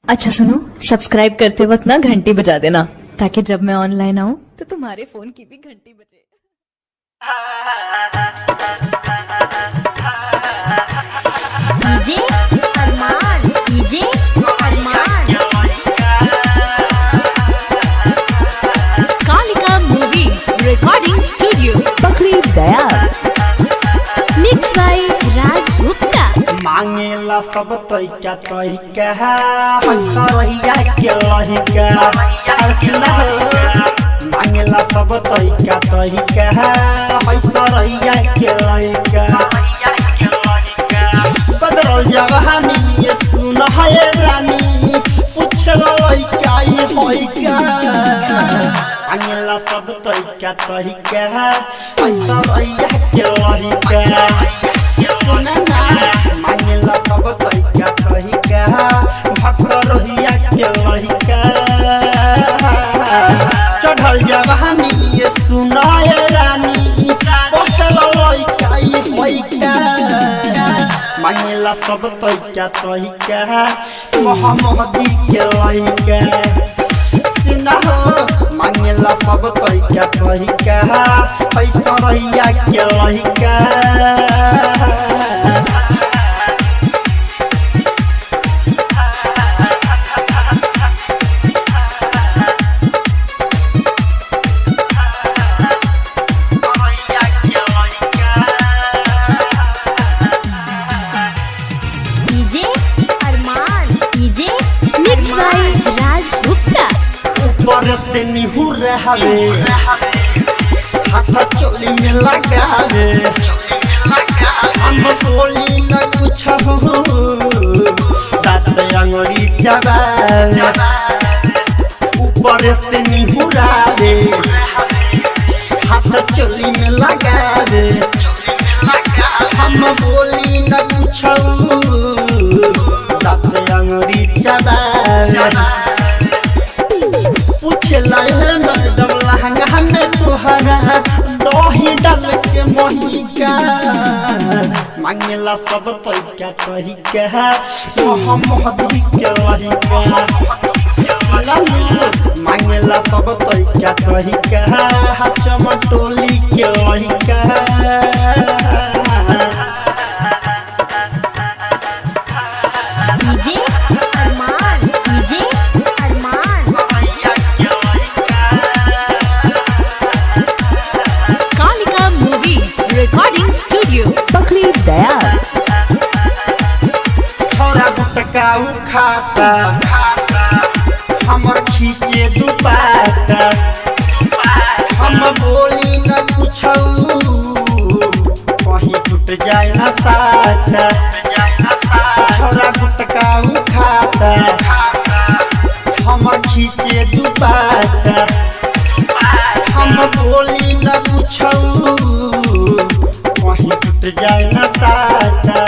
अच्छा सुनो, सब्सक्राइब करते वक्त ना घंटी बजा देना ताकि जब मैं ऑनलाइन आऊँ तो तुम्हारे फोन की भी घंटी बजे। डीजे अरमान, डीजे अरमान। कालिका मूवी रिकॉर्डिंग स्टूडियो पकड़ी दया। मिक्स बाय राज गुप्ता। मांगेला सब तैका तैका हसरैया के लहिका हसना मांगेला सब तैका तैका हसरैया के लहिका बदल जवानी ये सुन है रानी पूछला लइका ई होइका मांगेला सब तैका तैका हसरैया के लहिका सुना मांगेला सब तैका तैका भकरहिया के लहिका चढ़ल जवानी ये सुनाए रानी पकल लइका ई होइका मांगेला सब तैका तैका मोहम्मदी के लहिका सुना मांगेला सब तैका तैका पैसा रहिया के लहिका ऊपर से निहुर हवे हाथ चोली में लगावे हम बोली न कुछ हो दांत अंगुरी चबावे ऊपर से निहुर हवे हाथ चोली में लगावे हम बोली न कुछ दांत अंगुरी चबावे पूछला है मैडम लहंगा में तुहरा दही डाल के मोहिका मांगेला सब तैका तैका मोहम्मदी के लहिका मांगेला सब तैका तैका चमटोली के लहिका रिकॉर्डिंग स्टूडियो पकड़ी दया। छोरा गुटका खाता हमर खींचे दुपाटा हम बोली न कुछ कहीं टूट जाए न साटा छोरा गुटका खाता हमर खींचे दुपाटा हम बोली न कुछ वहीं टूट जाए न साटा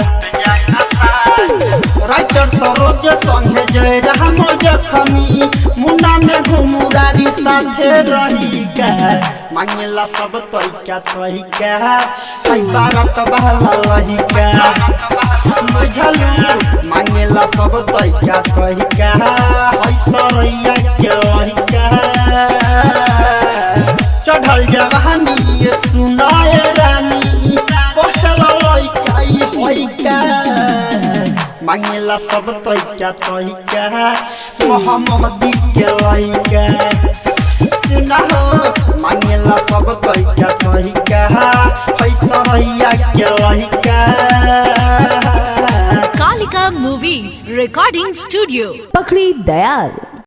राइटर सरोज संगे जय राम जखमी मुन्ना में घुमुरारी साथे रही का मांगेला सब तैका तैका आई बारात बहला लहिका बुझलू मांगेला सब तैका तैका आई सरैया के लहिका चढ़ल जवानी ये सुनाए रानी पकल लइका ई होइका मांगेला सब तैका तैका मोहम्मदी के लइका सुना मांगेला सब तैका तैका पैसा रहिया के लइका कालिका मूवी रिकॉर्डिंग स्टूडियो पकड़ी दयाल।